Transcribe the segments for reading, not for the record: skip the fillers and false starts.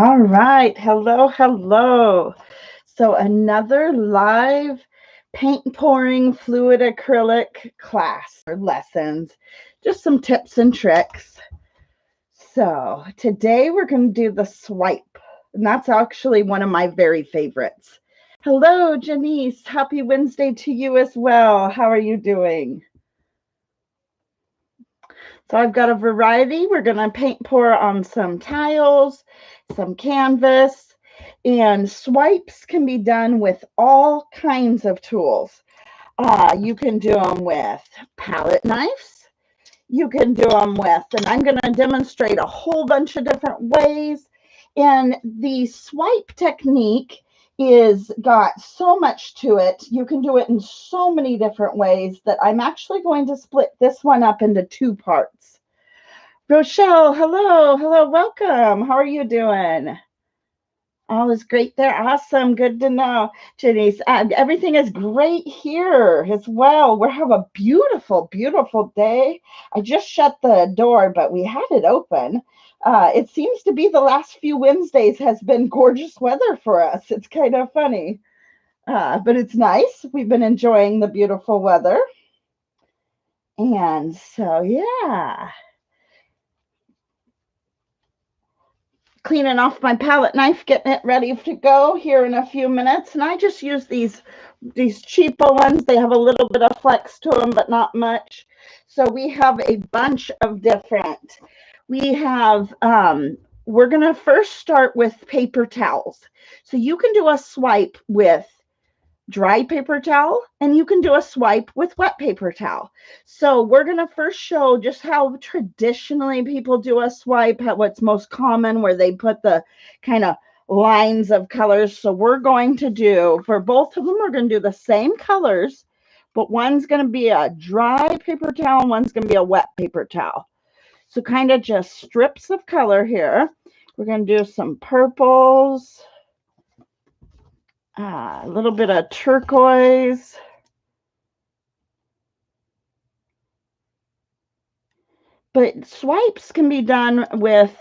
All right. Hello, hello. So another live paint pouring fluid acrylic class or lessons. Just some tips and tricks. So today we're going to do the swipe. And that's actually one of my very favorites. Hello, Janice. Happy Wednesday to you as well. How are you doing? So I've got a variety. We're going to paint pour on some tiles, some canvas, and swipes can be done with all kinds of tools. You can do them with palette knives. You can do them with, and I'm going to demonstrate a whole bunch of different ways. And the swipe technique is got so much to it. You can do it in so many different ways that I'm actually going to split this one up into two parts. Rochelle, hello, welcome. How are you doing? All is great there. Awesome. Good to know, Janice. Everything is great here as well. We have a beautiful, beautiful day. I just shut the door, but we had it open. It seems to be the last few Wednesdays has been gorgeous weather for us. It's kind of funny, but it's nice. We've been enjoying the beautiful weather. And so, yeah. Cleaning off my palette knife, getting it ready to go here in a few minutes. And I just use these cheaper ones. They have a little bit of flex to them, but not much. So we have a bunch of different. We have, we're going to first start with paper towels. So you can do a swipe with dry paper towel, and you can do a swipe with wet paper towel. So we're going to first show just how traditionally people do a swipe, what's most common, where they put the kind of lines of colors. So we're going to do, for both of them, we're going to do the same colors, but one's going to be a dry paper towel, and one's going to be a wet paper towel. So kind of just strips of color here. We're going to do some purples, a little bit of turquoise. But swipes can be done with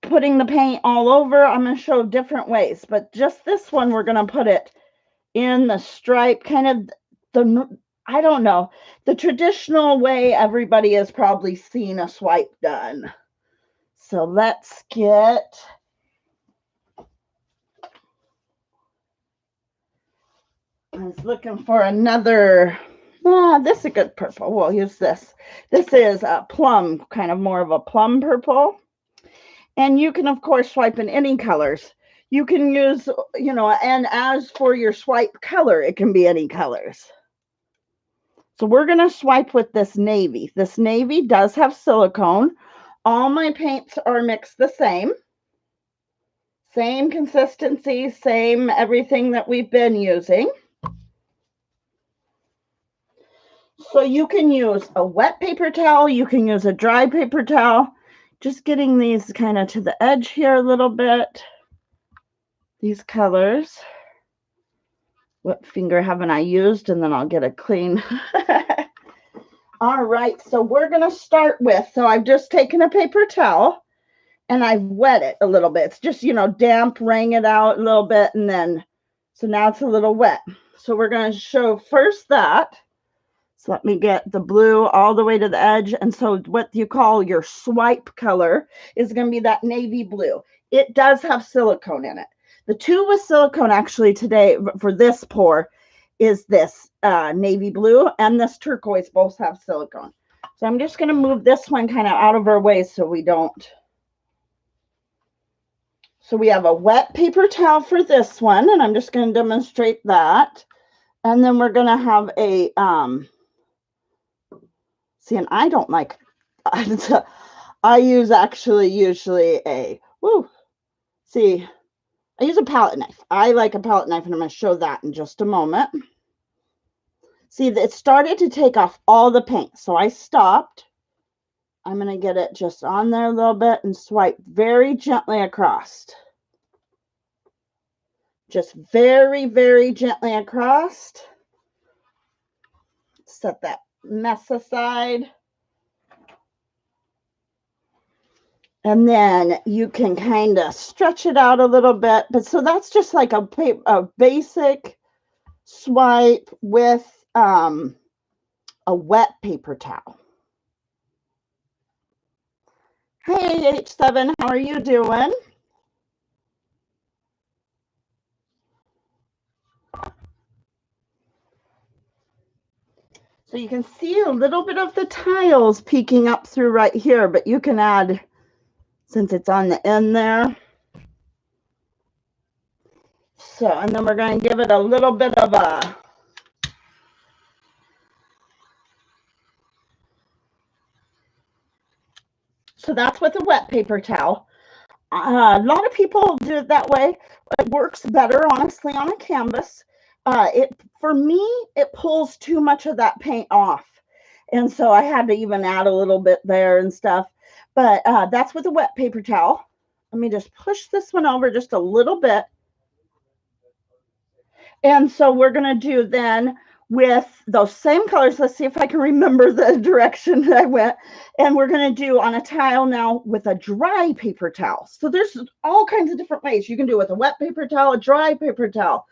putting the paint all over. I'm going to show different ways, but just this one, we're going to put it in the stripe, kind of I don't know, the traditional way everybody has probably seen a swipe done. So let's get... I was looking for another, this is a good purple. We'll use this. This is a plum, kind of more of a plum purple. And you can, of course, swipe in any colors. You can use, and as for your swipe color, it can be any colors. So we're going to swipe with this navy. This navy does have silicone. All my paints are mixed the same. Same consistency, same everything that we've been using. So you can use a wet paper towel. You can use a dry paper towel. Just getting these kind of to the edge here a little bit. These colors. What finger haven't I used? And then I'll get a clean. All right, so we're going to start with, so I've just taken a paper towel and I've wet it a little bit. It's just, damp, wring it out a little bit. And then, so now it's a little wet. So we're going to show first that. So let me get the blue all the way to the edge. And so what you call your swipe color is going to be that navy blue. It does have silicone in it. The two with silicone actually today for this pour is this navy blue and this turquoise both have silicone. So I'm just going to move this one kind of out of our way so we don't. So we have a wet paper towel for this one, and I'm just going to demonstrate that. And then we're going to have a, see, and I don't like, I use actually usually a, see, I use a palette knife. I like a palette knife, and I'm going to show that in just a moment. See, it started to take off all the paint, so I stopped. I'm going to get it just on there a little bit and swipe very gently across. Just very, very gently across. Set that mess aside. And then you can kind of stretch it out a little bit. But so that's just like a basic swipe with a wet paper towel. Hey, H7, how are you doing? So you can see a little bit of the tiles peeking up through right here, but you can add, since it's on the end there. So, and then we're going to give it a little bit of a, so that's with a wet paper towel. A lot of people do it that way. It works better, honestly, on a canvas. For me, it pulls too much of that paint off. And so I had to even add a little bit there and stuff. But that's with a wet paper towel. Let me just push this one over just a little bit. And so we're going to do then with those same colors. Let's see if I can remember the direction that I went. And we're going to do on a tile now with a dry paper towel. So there's all kinds of different ways. You can do it with a wet paper towel, a dry paper towel,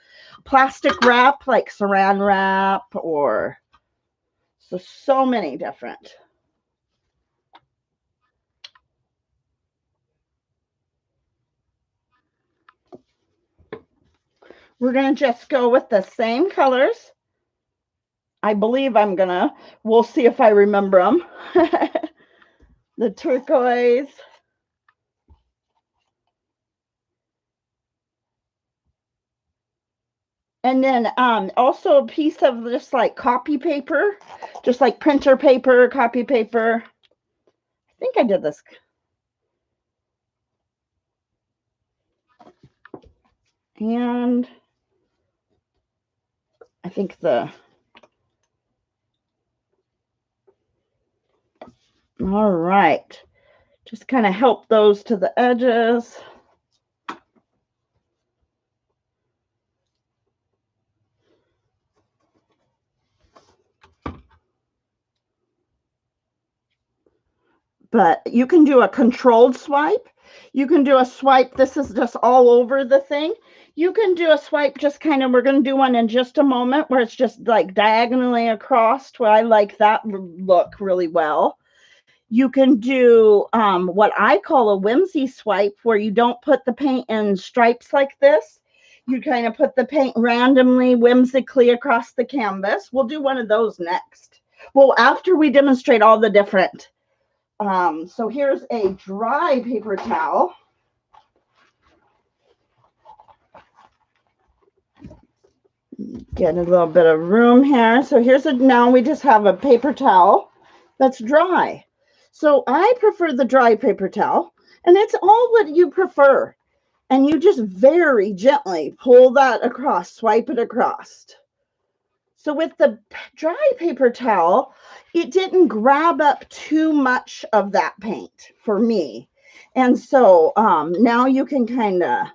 plastic wrap like Saran Wrap, or so many different. We're going to just go with the same colors. I believe we'll see if I remember them. The turquoise. And then also a piece of just like copy paper, just like printer paper, copy paper. I think I did this. And I think all right. Just kind of help those to the edges. But you can do a controlled swipe. You can do a swipe. This is just all over the thing. You can do a swipe just kind of, we're going to do one in just a moment where it's just like diagonally across, where I like that look really well. You can do what I call a whimsy swipe, where you don't put the paint in stripes like this. You kind of put the paint randomly, whimsically across the canvas. We'll do one of those next. Well, after we demonstrate all the different. So here's a dry paper towel. Get a little bit of room here. So now we just have a paper towel that's dry. So I prefer the dry paper towel, and it's all what you prefer. And you just very gently pull that across, swipe it across. So with the dry paper towel, it didn't grab up too much of that paint for me. And so now you can kind of,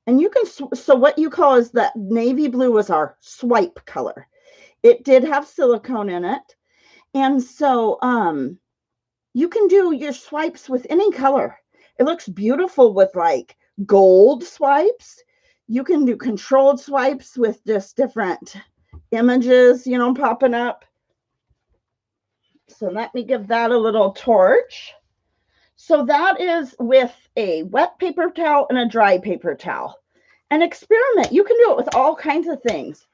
and you can, so what you call is that navy blue was our swipe color. It did have silicone in it. And so you can do your swipes with any color. It looks beautiful with like gold swipes. You can do controlled swipes with just different images, popping up. So let me give that a little torch. So that is with a wet paper towel and a dry paper towel. And experiment. You can do it with all kinds of things.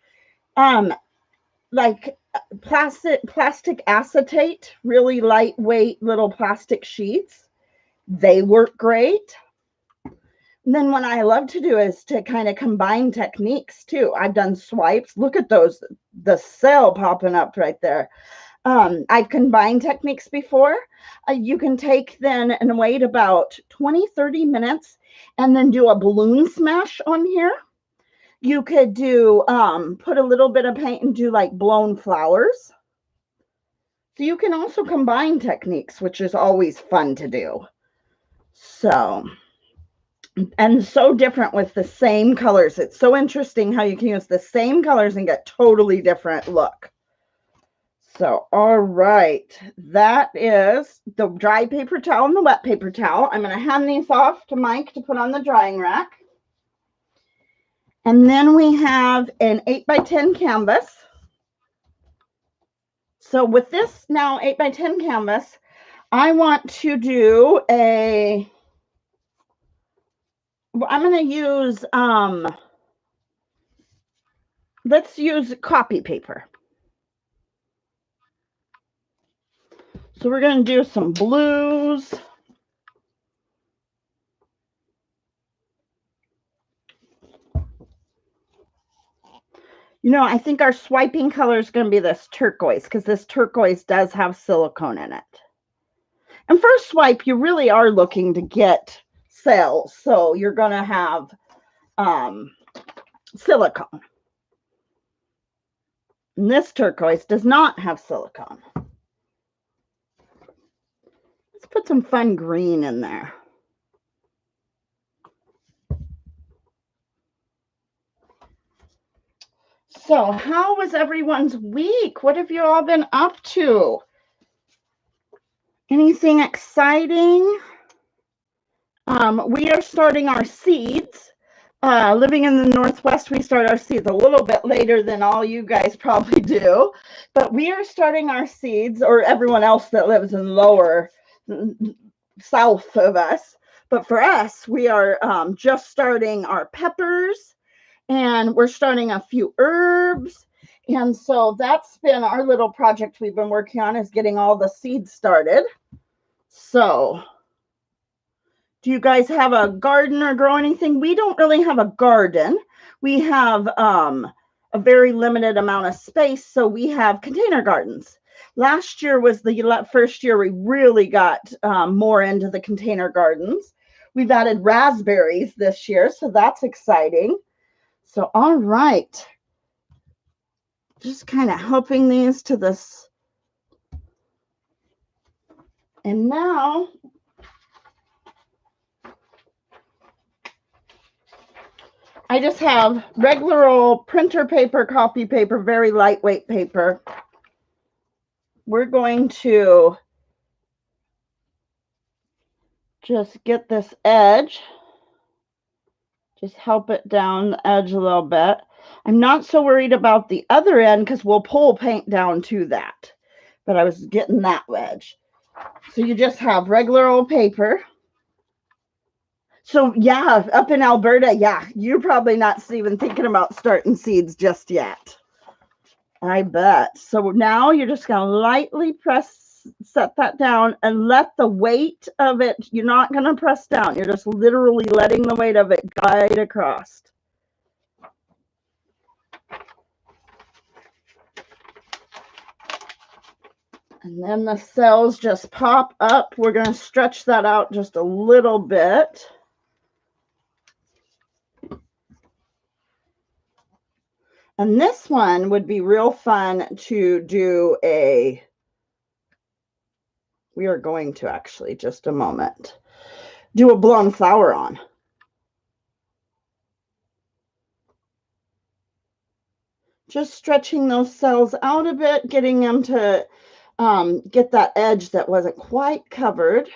Like plastic acetate, really lightweight little plastic sheets. They work great. And then what I love to do is to kind of combine techniques too. I've done swipes. Look at those, the cell popping up right there. I've combined techniques before. You can take then and wait about 20-30 minutes and then do a balloon smash on here. You could do put a little bit of paint and do like blown flowers. So you can also combine techniques, which is always fun to do. So, and so different with the same colors. It's so interesting how you can use the same colors and get totally different look. So, all right, that is the dry paper towel and the wet paper towel. I'm going to hand these off to Mike to put on the drying rack. And then we have an 8x10 canvas. So with this now 8x10 canvas, I want to do I'm going to use, let's use copy paper. So we're going to do some blues. You know, I think our swiping color is going to be this turquoise because this turquoise does have silicone in it. And for a swipe, you really are looking to get cells. So you're going to have silicone. And this turquoise does not have silicone. Let's put some fun green in there. So how was everyone's week? What have you all been up to? Anything exciting? We are starting our seeds. Living in the Northwest, we start our seeds a little bit later than all you guys probably do. But we are starting our seeds, or everyone else that lives in lower south of us. But for us, we are just starting our peppers, and we're starting a few herbs. And so that's been our little project we've been working on, is getting all the seeds started. So do you guys have a garden or grow anything? We don't really have a garden. We have a very limited amount of space, so we have container gardens. Last year was the first year we really got more into the container gardens. We've added raspberries this year, so that's exciting. So, all right. Just kind of helping these to this. And now I just have regular old printer paper, copy paper, very lightweight paper. We're going to just get this edge, just help it down the edge a little bit. I'm not so worried about the other end because we'll pull paint down to that, but I was getting that edge. So you just have regular old paper. So yeah, up in Alberta, yeah, you're probably not even thinking about starting seeds just yet. I bet. So now you're just going to lightly set that down and let the weight of it, you're not going to press down. You're just literally letting the weight of it guide across. And then the cells just pop up. We're going to stretch that out just a little bit. And this one would be real fun to do we are going to actually, just a moment, do a blown flower on. Just stretching those cells out a bit, getting them to get that edge that wasn't quite covered.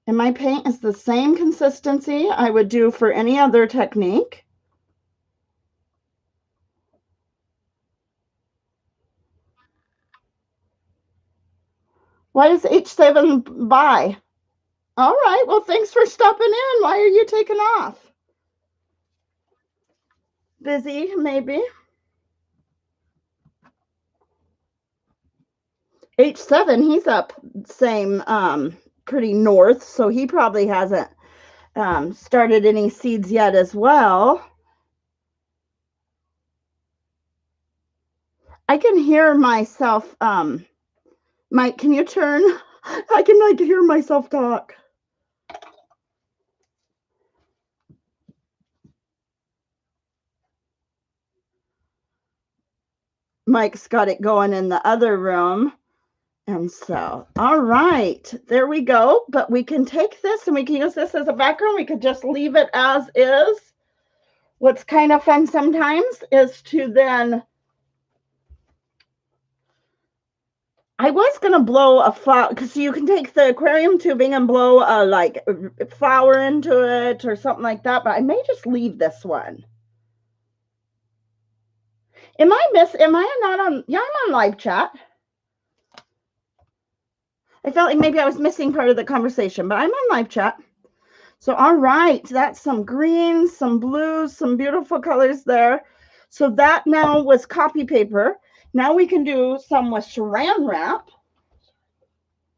And my paint is the same consistency I would do for any other technique. Why is H7 by? All right, well, thanks for stopping in. Why are you taking off? Busy, maybe. H7, he's up same pretty north, so he probably hasn't started any seeds yet as well. I can hear myself. Mike, can you turn? I can hear myself talk. Mike's got it going in the other room. And so, all right, there we go. But we can take this and we can use this as a background. We could just leave it as is. what's kind of fun sometimes is to then, I was going to blow a flower, because you can take the aquarium tubing and blow like flower into it or something like that, but I may just leave this one. Am I not on, yeah, I'm on live chat. I felt like maybe I was missing part of the conversation, but I'm on live chat. So, all right, that's some greens, some blues, some beautiful colors there. So that now was copy paper. Now we can do some with Saran Wrap.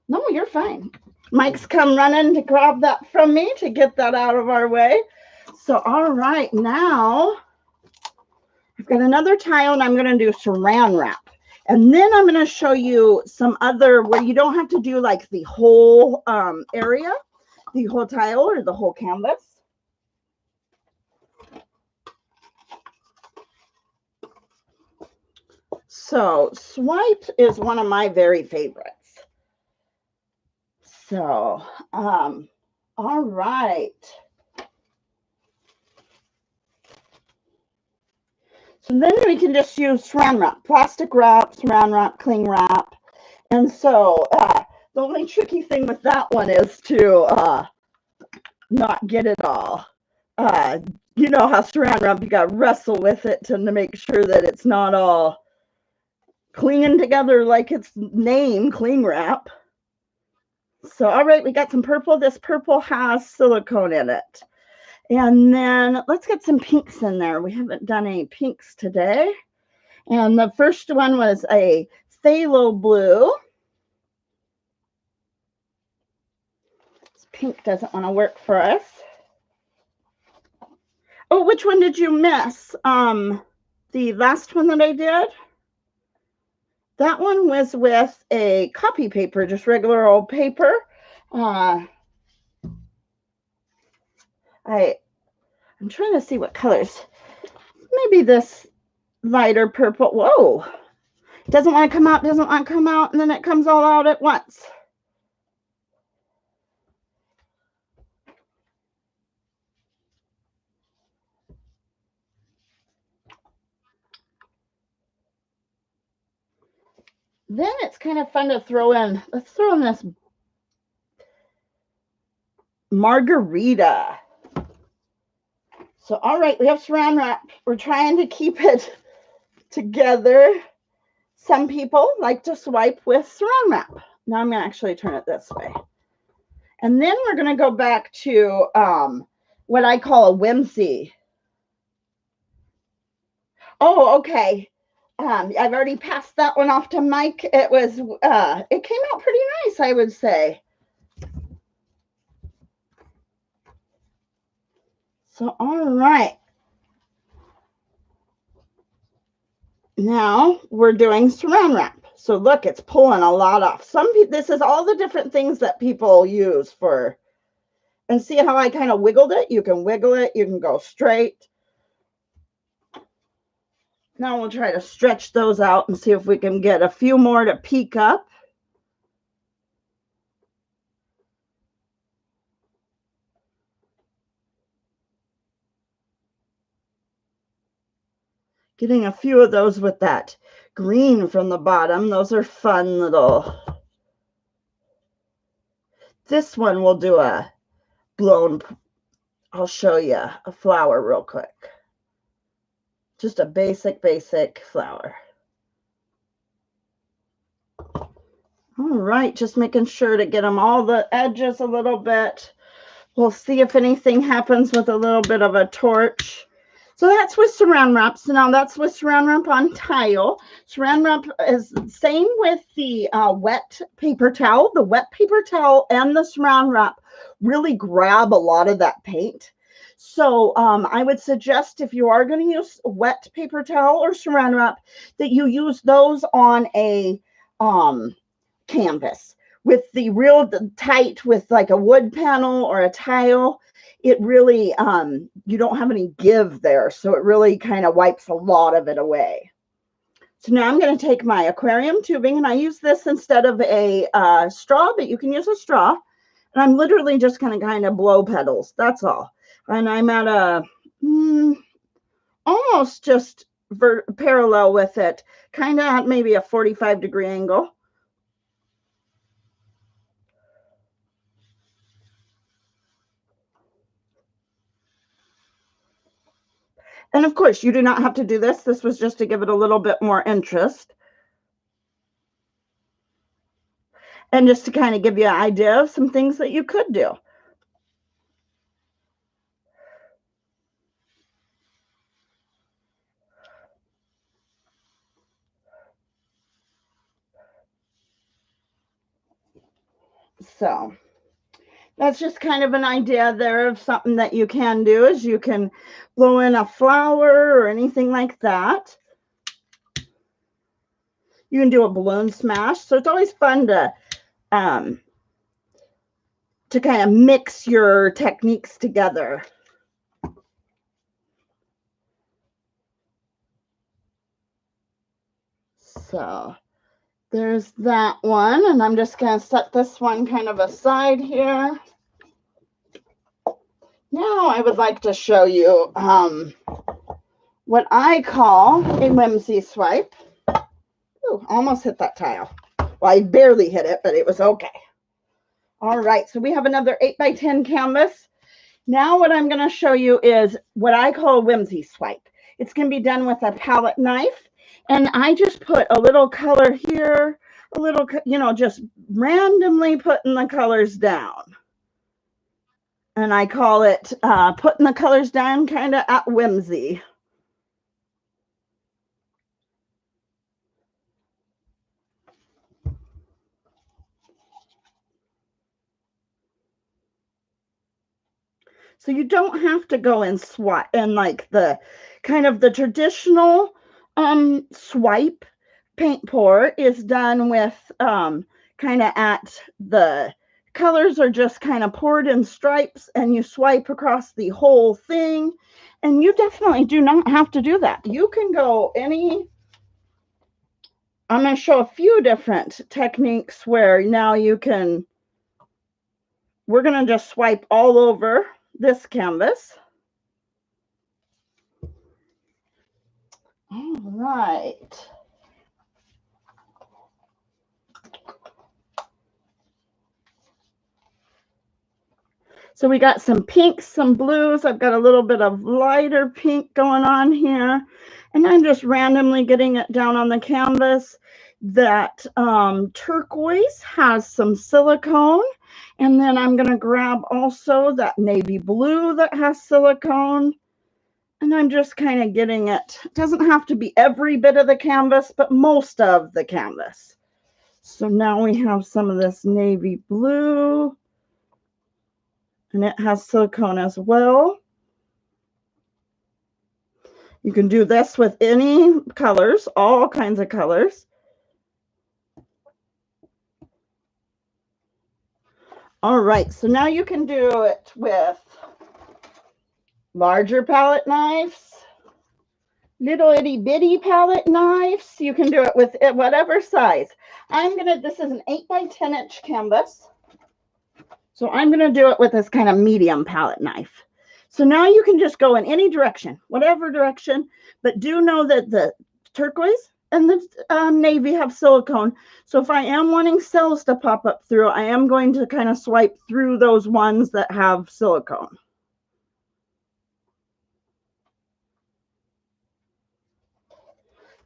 No, you're fine. Mike's come running to grab that from me to get that out of our way. So, all right, now I've got another tile and I'm going to do Saran Wrap. And then I'm going to show you some other where you don't have to do like the whole area, the whole tile or the whole canvas. So Swipe is one of my very favorites. So, all right. So then we can just use Saran Wrap, plastic wrap, Saran Wrap, cling wrap. And so the only tricky thing with that one is to not get it all. You know how Saran Wrap, you got to wrestle with it to make sure that it's not all clinging together like its name, cling wrap. So, all right, we got some purple. This purple has silicone in it. And then let's get some pinks in there. We haven't done any pinks today. And the first one was a phthalo blue. This pink doesn't want to work for us. Oh, which one did you miss? The last one that I did? That one was with a copy paper, just regular old paper. I'm trying to see what colors. Maybe this lighter purple. Whoa. Doesn't want to come out, doesn't want to come out, and then it comes all out at once. Then it's kind of fun to throw in. Let's throw in this margarita. So, all right, we have Saran Wrap. We're trying to keep it together. Some people like to swipe with Saran Wrap. Now I'm going to actually turn it this way. And then we're going to go back to what I call a whimsy. Oh, okay. I've already passed that one off to Mike. It was, it came out pretty nice, I would say. So, all right. Now we're doing Saran Wrap. So look, it's pulling a lot off. This is all the different things that people use for, and see how I kind of wiggled it? You can wiggle it, you can go straight. Now we'll try to stretch those out and see if we can get a few more to peek up. Getting a few of those with that green from the bottom. Those are fun little. This one will do a blown. I'll show you a flower real quick. Just a basic flower. All right, just making sure to get them all the edges a little bit. We'll see if anything happens with a little bit of a torch. So that's with Saran Wrap. So now that's with Saran Wrap on tile. Saran Wrap is the same with the wet paper towel. The wet paper towel and the Saran Wrap really grab a lot of that paint. So I would suggest if you are going to use wet paper towel or Saran Wrap that you use those on a canvas. With the real tight, with like a wood panel or a tile, it really, you don't have any give there. So it really kind of wipes a lot of it away. So now I'm going to take my aquarium tubing, and I use this instead of a straw, but you can use a straw. And I'm literally just going to kind of blow petals. That's all. And I'm at a almost just parallel with it, kind of at maybe a 45-degree angle. And of course, you do not have to do this. This was just to give it a little bit more interest. And just to kind of give you an idea of some things that you could do. So that's just kind of an idea there of something that you can do, is you can blow in a flower or anything like that. You can do a balloon smash. So it's always fun to kind of mix your techniques together. So there's that one, and I'm just going to set this one kind of aside here. Now I would like to show you what I call a Whimsy Swipe. Ooh, almost hit that tile. Well, I barely hit it, but it was okay. All right, so we have another 8x10 canvas. Now what I'm going to show you is what I call a Whimsy Swipe. It's going to be done with a palette knife, and I just put a little color here, a little, just randomly putting the colors down. And I call it putting the colors down kind of at whimsy. So you don't have to go and swipe and like the kind of the traditional swipe paint pour is done with kind of at the colors are just kind of poured in stripes and you swipe across the whole thing. And you definitely do not have to do that. You can go I'm going to show a few different techniques where now you can, we're going to just swipe all over this canvas. All right. So we got some pinks, some blues. I've got a little bit of lighter pink going on here. And I'm just randomly getting it down on the canvas. That turquoise has some silicone. And then I'm going to grab also that navy blue that has silicone. And I'm just kind of getting it. It doesn't have to be every bit of the canvas, but most of the canvas. So now we have some of this navy blue. And it has silicone as well. You can do this with any colors, all kinds of colors. All right, so now you can do it with larger palette knives, little itty bitty palette knives. You can do it with whatever size. This is an 8x10" canvas. So I'm going to do it with this kind of medium palette knife. So now you can just go in any direction, whatever direction, but do know that the turquoise and the navy have silicone. So if I am wanting cells to pop up through, I am going to kind of swipe through those ones that have silicone.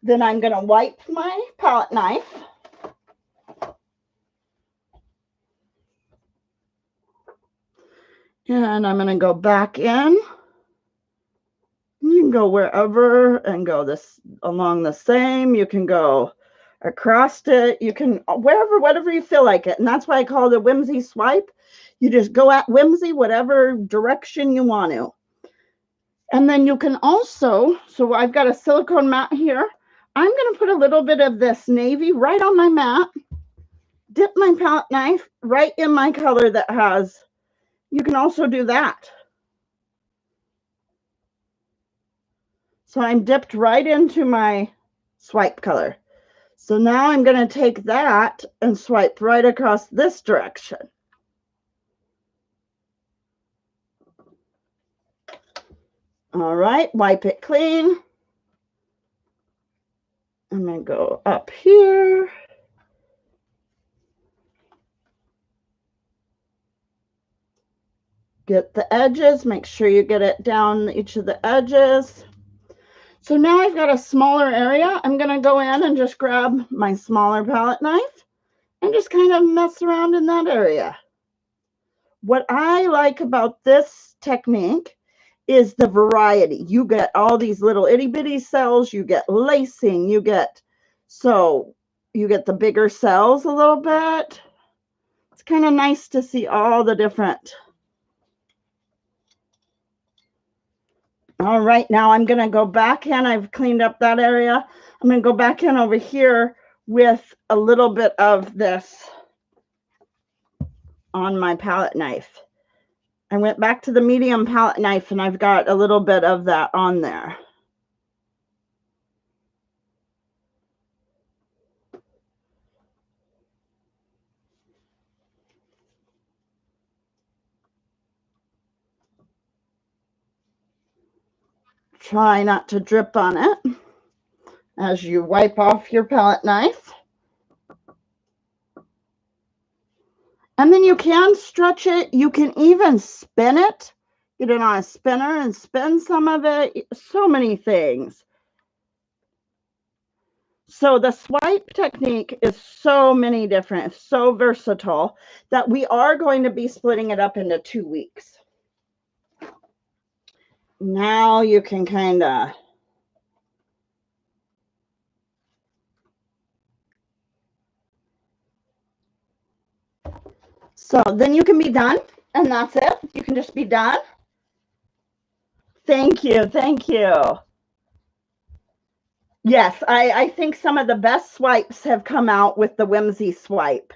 Then I'm going to wipe my palette knife. And I'm going to go back in. You can go wherever and go this along the same. You can go across it. You can wherever, whatever you feel like it. And that's why I call it a Whimsy Swipe. You just go at whimsy, whatever direction you want to. And then you can also, so I've got a silicone mat here. I'm going to put a little bit of this navy right on my mat. Dip my palette knife right in my color that has, you can also do that. So I'm dipped right into my swipe color. So now I'm going to take that and swipe right across this direction. All right, wipe it clean. I'm going to go up here. Get the edges, make sure you get it down each of the edges. So now I've got a smaller area. I'm going to go in and just grab my smaller palette knife and just kind of mess around in that area. What I like about this technique is the variety. You get all these little itty bitty cells, you get lacing, you get the bigger cells a little bit. It's kind of nice to see all the different. All right, now I'm going to go back in. I've cleaned up that area. I'm going to go back in over here with a little bit of this on my palette knife. I went back to the medium palette knife and I've got a little bit of that on there. Try not to drip on it as you wipe off your palette knife. And then you can stretch it. You can even spin it. Get it on a spinner and spin some of it. So many things. So the swipe technique is so many different, so versatile that we are going to be splitting it up into 2 weeks. Now you can kind of so then you can be done, and that's it. You can just be done. Thank you. Thank you. Yes, I think some of the best swipes have come out with the Whimsy Swipe.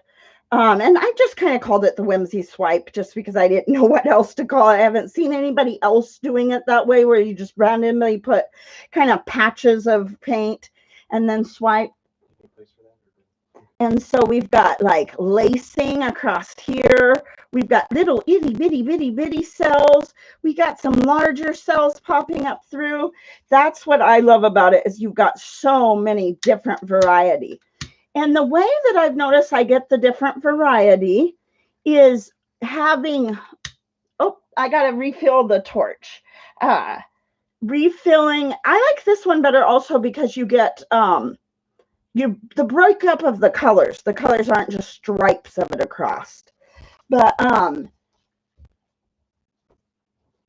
And I just kind of called it the Whimsy Swipe just because I didn't know what else to call it. I haven't seen anybody else doing it that way, where you just randomly put kind of patches of paint and then swipe. And so we've got like lacing across here. We've got little itty bitty cells. We got some larger cells popping up through. That's what I love about it, is you've got so many different variety. And the way that I've noticed I get the different variety is having, oh, I got to refill the torch. Refilling, I like this one better also because you get the breakup of the colors. The colors aren't just stripes of it across. But I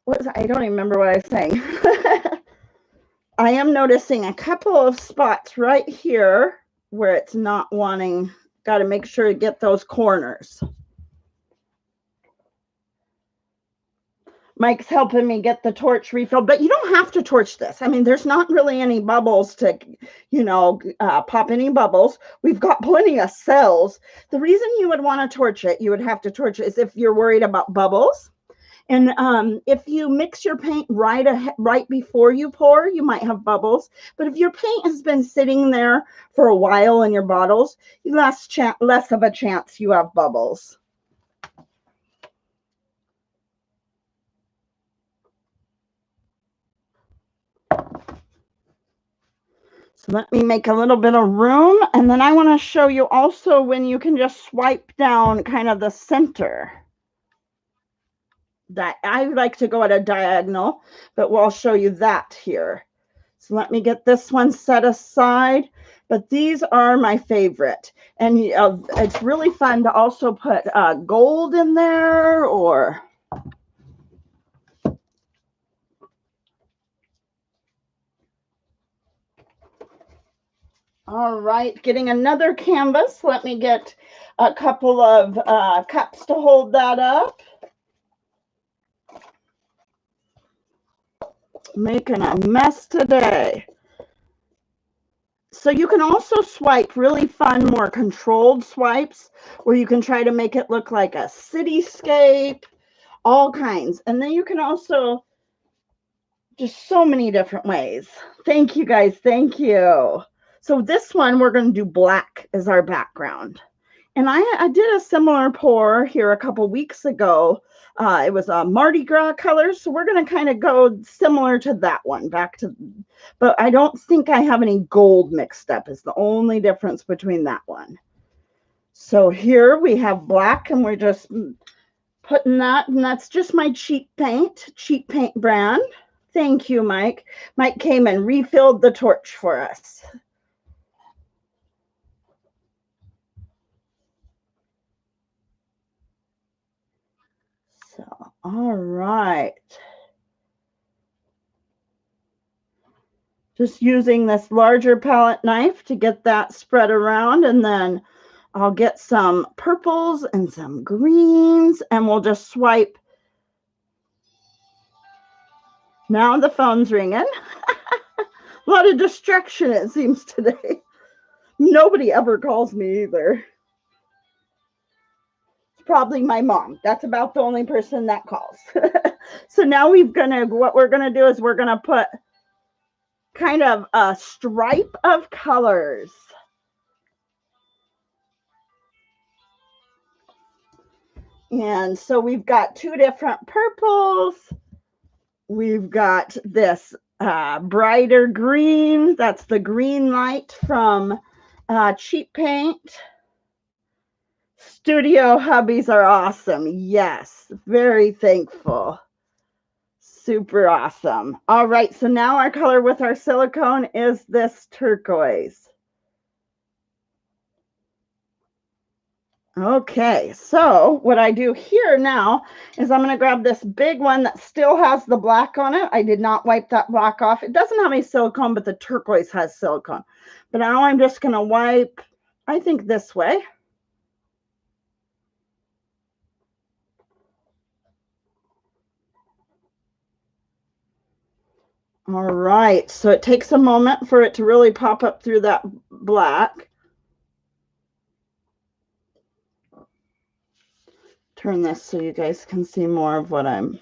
don't even remember what I was saying. I am noticing a couple of spots right here where it's not wanting. Got to make sure to get those corners. Mike's helping me get the torch refilled, but you don't have to torch this. I mean, there's not really any bubbles to, pop any bubbles. We've got plenty of cells. The reason you would want to torch it, you would have to torch it, is if you're worried about bubbles. And if you mix your paint right before you pour, you might have bubbles. But if your paint has been sitting there for a while in your bottles, less of a chance you have bubbles. So let me make a little bit of room. And then I want to show you also when you can just swipe down kind of the center. That I like to go at a diagonal, but we'll show you that here. So let me get this one set aside. But these are my favorite. And it's really fun to also put gold in there, or all right, getting another canvas. Let me get a couple of cups to hold that up. Making a mess today. So you can also swipe really fun, more controlled swipes where you can try to make it look like a cityscape, all kinds. And then you can also, just so many different ways. Thank you guys. Thank you. So this one, we're going to do black as our background. And I did a similar pour here a couple weeks ago. It was a Mardi Gras color, so we're going to kind of go similar to that one, back to, but I don't think I have any gold mixed up. Is the only difference between that one. So here we have black, and we're just putting that, and that's just my cheap paint brand. Thank you, Mike. Mike came and refilled the torch for us. So, all right. Just using this larger palette knife to get that spread around, and then I'll get some purples and some greens, and we'll just swipe. Now the phone's ringing. A lot of distraction, it seems, today. Nobody ever calls me either. It's probably my mom. That's about the only person that calls. So now what we're gonna do is we're gonna put kind of a stripe of colors. And so we've got two different purples. We've got this brighter green. That's the green light from Cheap Paint. Studio hubbies are awesome. Yes, very thankful. Super awesome. All right, so now our color with our silicone is this turquoise. Okay, so what I do here now is I'm going to grab this big one that still has the black on it. I did not wipe that black off. It doesn't have any silicone, but the turquoise has silicone. But now I'm just going to wipe, I think, this way. All right, so it takes a moment for it to really pop up through that black. Turn this so you guys can see more of what I'm.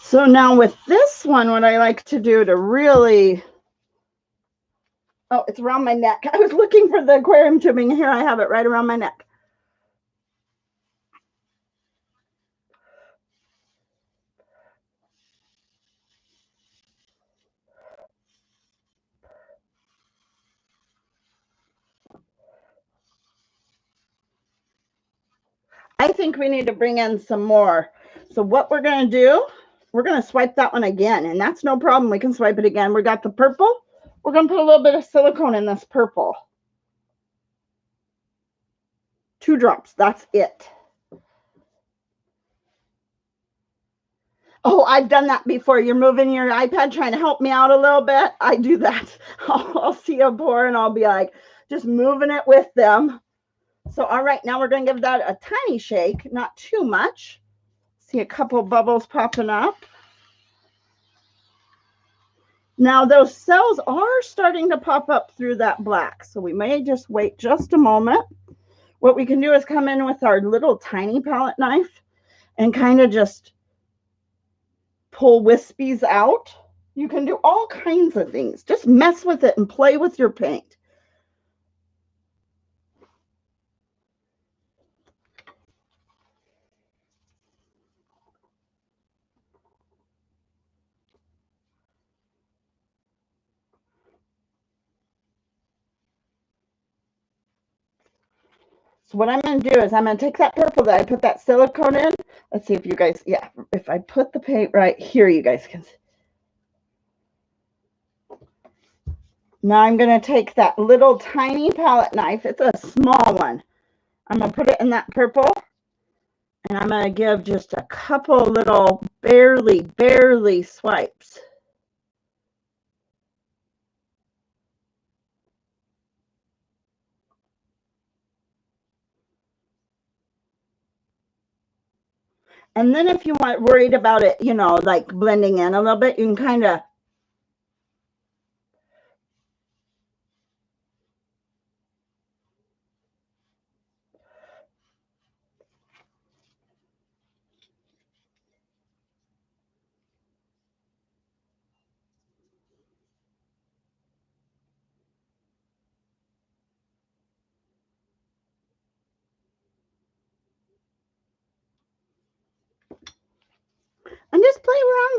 So now with this one, what I like to do to really, oh, it's around my neck. I was looking for the aquarium tubing. Here I have it right around my neck. I think we need to bring in some more. So what we're going to do, we're going to swipe that one again, and that's no problem. We can swipe it again. We got the purple. We're going to put a little bit of silicone in this purple. 2 drops. That's it. Oh, I've done that before. You're moving your iPad trying to help me out a little bit. I do that. I'll see a pour and I'll be like, just moving it with them. So, all right, now we're going to give that a tiny shake, not too much. See a couple bubbles popping up. Now those cells are starting to pop up through that black, so we may just wait just a moment. What we can do is come in with our little tiny palette knife and kind of just pull wispies out. You can do all kinds of things. Just mess with it and play with your paint. So what I'm going to do is I'm going to take that purple that I put that silicone in. Let's see if you guys, yeah, if I put the paint right here, you guys can see. Now I'm going to take that little tiny palette knife. It's a small one. I'm going to put it in that purple. And I'm going to give just a couple little barely swipes. And then if you weren't worried about it, you know, like blending in a little bit, you can kind of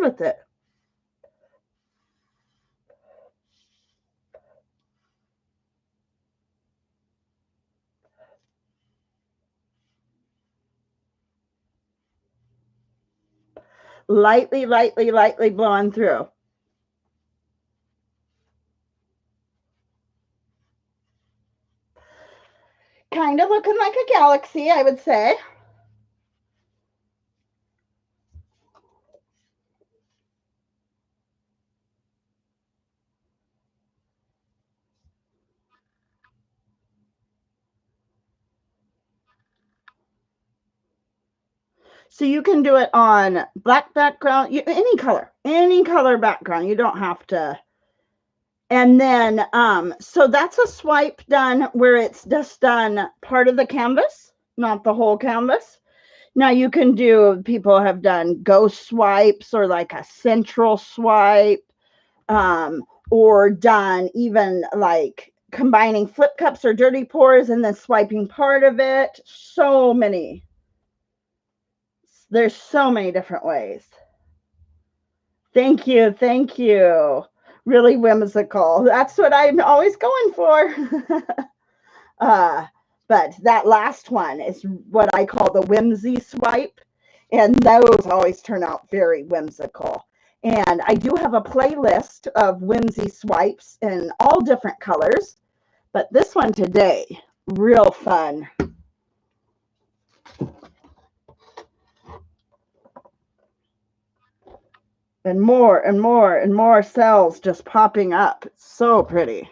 with it. Lightly, lightly, lightly blowing through. Kind of looking like a galaxy, I would say. So you can do it on black background, any color background. You don't have to. And then, so that's a swipe done where it's just done part of the canvas, not the whole canvas. Now you can do, people have done ghost swipes or like a central swipe, or done even like combining flip cups or dirty pours and then swiping part of it. So many. There's so many different ways. Thank you. Thank you. Really whimsical. That's what I'm always going for. But that last one is what I call the Whimsy Swipe. And those always turn out very whimsical. And I do have a playlist of Whimsy Swipes in all different colors. But this one today, real fun. And more and more and more cells just popping up. It's so pretty.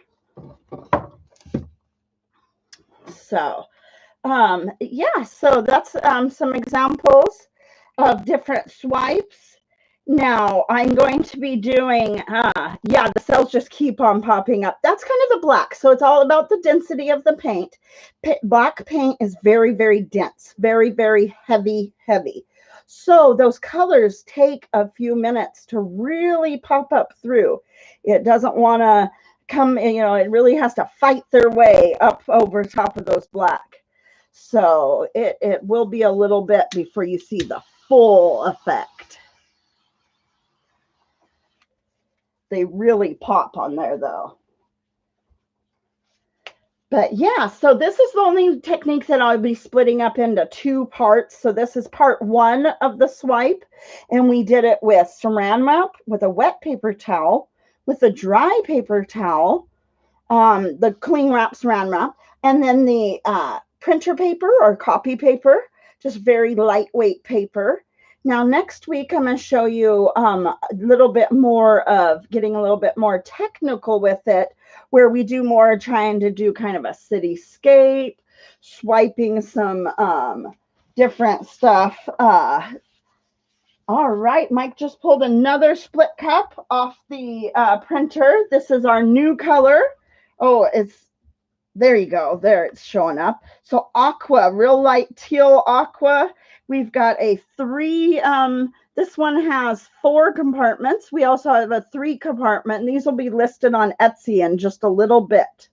So, yeah, so that's some examples of different swipes. Now I'm going to be doing, yeah, the cells just keep on popping up. That's kind of the black. So it's all about the density of the paint. Black paint is very, very dense, very, very heavy, heavy. So those colors take a few minutes to really pop up through. It doesn't want to come, you know, it really has to fight their way up over top of those black. So it will be a little bit before you see the full effect. They really pop on there though. But yeah, so this is the only technique that I'll be splitting up into 2 parts. So this is part 1 of the swipe. And we did it with Saran Wrap, with a wet paper towel, with a dry paper towel, the cling wrap Saran Wrap, and then the printer paper or copy paper, just very lightweight paper. Now, next week, I'm going to show you a little bit more of getting a little bit more technical with it, where we do more trying to do kind of a cityscape, swiping some different stuff. All right, Mike just pulled another split cup off the printer. This is our new color. Oh, there you go. There it's showing up. So aqua, real light teal aqua. We've got a 3, this one has 4 compartments. We also have a 3 compartment, and these will be listed on Etsy in just a little bit.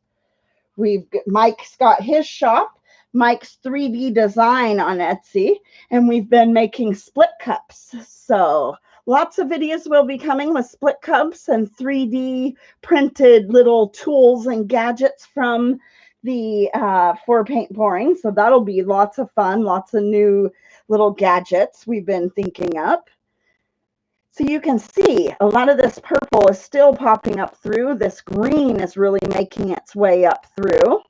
Mike's got his shop, Mike's 3D design on Etsy, and we've been making split cups. So lots of videos will be coming with split cups and 3D printed little tools and gadgets from the for paint pouring. So that'll be lots of fun, lots of new little gadgets we've been thinking up. So you can see a lot of this purple is still popping up through. This green is really making its way up through.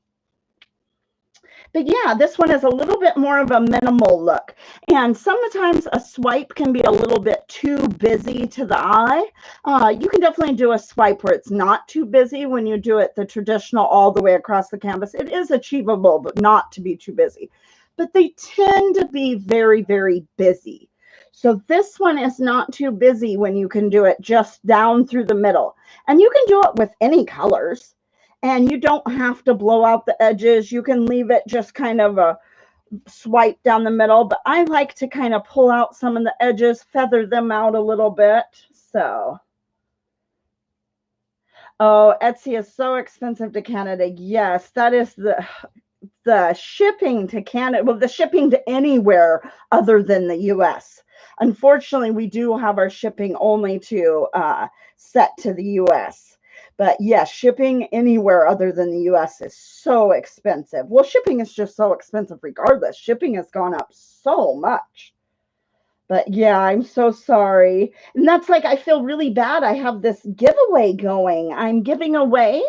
But yeah, this one is a little bit more of a minimal look. And sometimes a swipe can be a little bit too busy to the eye. You can definitely do a swipe where it's not too busy when you do it the traditional all the way across the canvas. It is achievable, but not to be too busy. But they tend to be very, very busy. So this one is not too busy when you can do it just down through the middle. And you can do it with any colors. And you don't have to blow out the edges. You can leave it just kind of a swipe down the middle. But I like to kind of pull out some of the edges, feather them out a little bit. So, oh, Etsy is so expensive to Canada. Yes, that is the shipping to Canada. Well, the shipping to anywhere other than the US. Unfortunately, we do have our shipping only to set to the US. But yes, shipping anywhere other than the US is so expensive. Well, shipping is just so expensive regardless. Shipping has gone up so much. But yeah, I'm so sorry. And that's like, I feel really bad. I have this giveaway going. I'm giving away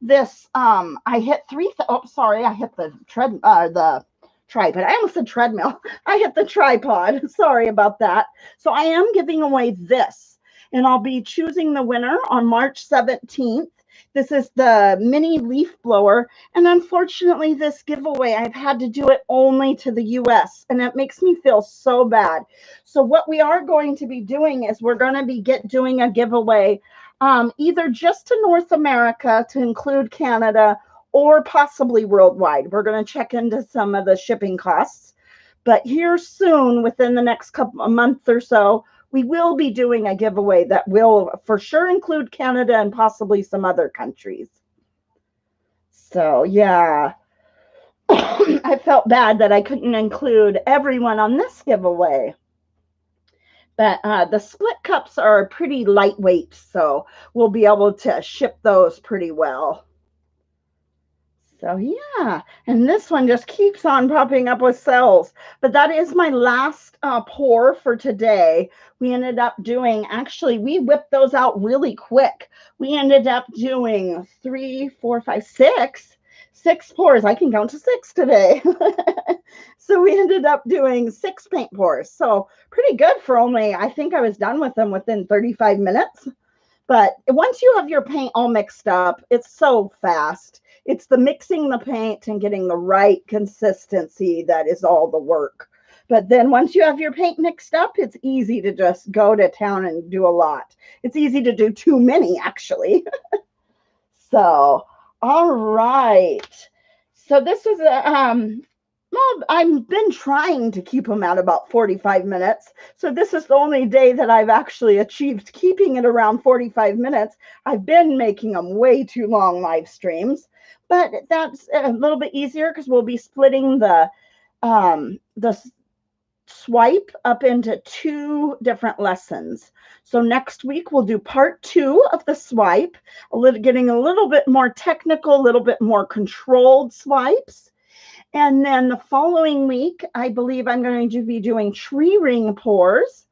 this. I hit oh, sorry. I hit the the tripod. I almost said treadmill. I hit the tripod. Sorry about that. So I am giving away this, and I'll be choosing the winner on March 17th. This is the mini leaf blower. And unfortunately, this giveaway, I've had to do it only to the US, and it makes me feel so bad. So what we are going to be doing is we're going to be doing a giveaway either just to North America to include Canada or possibly worldwide. We're going to check into some of the shipping costs. But here soon, within the next a month or so, we will be doing a giveaway that will for sure include Canada and possibly some other countries. So yeah, I felt bad that I couldn't include everyone on this giveaway. But the split cups are pretty lightweight, so we'll be able to ship those pretty well. So yeah, and this one just keeps on popping up with cells. But that is my last pour for today. We ended up doing, actually, we whipped those out really quick. We ended up doing 3, 4, 5, 6 pours. I can count to 6 today. So we ended up doing 6 paint pours. So pretty good for only, I think I was done with them within 35 minutes. But once you have your paint all mixed up, it's so fast. It's the mixing the paint and getting the right consistency that is all the work. But then once you have your paint mixed up, it's easy to just go to town and do a lot. It's easy to do too many, actually. So, all right. So this is a, well, I've been trying to keep them at about 45 minutes. So this is the only day that I've actually achieved keeping it around 45 minutes. I've been making them way too long live streams, but that's a little bit easier because we'll be splitting the swipe up into 2 different lessons. So next week we'll do part 2 of the swipe, getting a little bit more technical, a little bit more controlled swipes. And then the following week, I believe I'm going to be doing tree ring pours.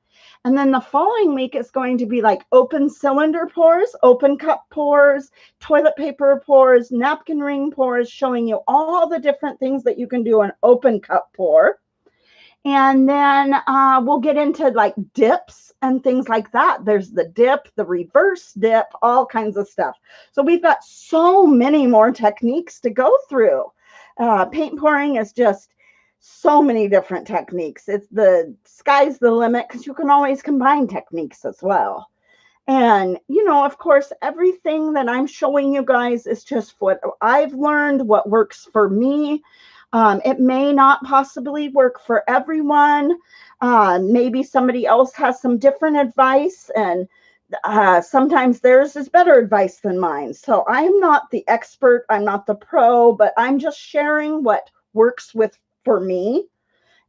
And then the following week is going to be like open cylinder pours, open cup pours, toilet paper pours, napkin ring pours, showing you all the different things that you can do an open cup pour. And then we'll get into like dips and things like that. There's the dip, the reverse dip, all kinds of stuff. So we've got so many more techniques to go through. Paint pouring is just so many different techniques. It's the sky's the limit because you can always combine techniques as well. And, you know, of course, everything that I'm showing you guys is just what I've learned, what works for me. It may not possibly work for everyone. Maybe somebody else has some different advice, and sometimes theirs is better advice than mine. So I'm not the expert, I'm not the pro, but I'm just sharing what works for me.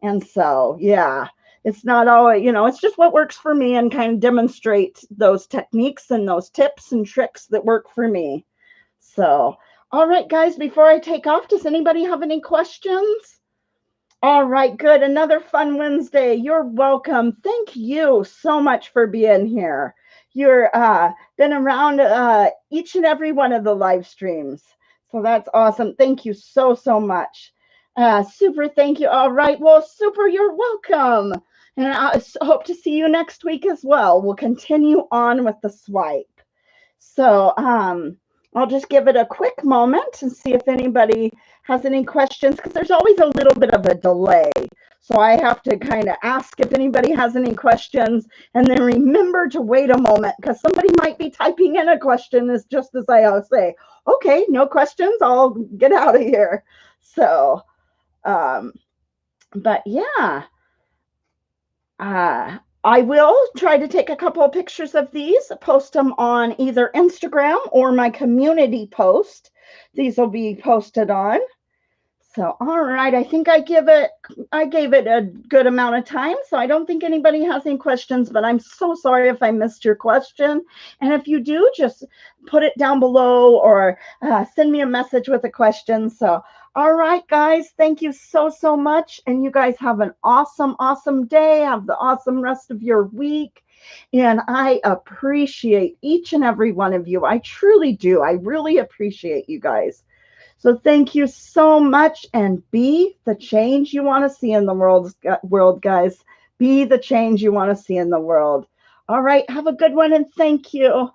And so, yeah, it's not always, you know, it's just what works for me and kind of demonstrate those techniques and those tips and tricks that work for me. So, all right, guys, before I take off, does anybody have any questions? All right, good. Another fun Wednesday. You're welcome. Thank you so much for being here. You're been around each and every one of the live streams. So that's awesome. Thank you so, so much. Super, thank you. All right, well, super, you're welcome. And I hope to see you next week as well. We'll continue on with the swipe. So I'll just give it a quick moment and see if anybody has any questions, because there's always a little bit of a delay. So I have to kind of ask if anybody has any questions and then remember to wait a moment, because somebody might be typing in a question just as I always say, okay, no questions, I'll get out of here. So, but yeah, I will try to take a couple of pictures of these, post them on either Instagram or my community post. These will be posted on. So, all right, I think I gave it a good amount of time. So I don't think anybody has any questions, but I'm so sorry if I missed your question. And if you do, just put it down below or send me a message with a question. So, all right, guys, thank you so much. And you guys have an awesome day. Have the awesome rest of your week. And I appreciate each and every one of you. I truly do. I really appreciate you guys. So thank you so much, and be the change you want to see in the world, guys. Be the change you want to see in the world. All right, have a good one, and thank you.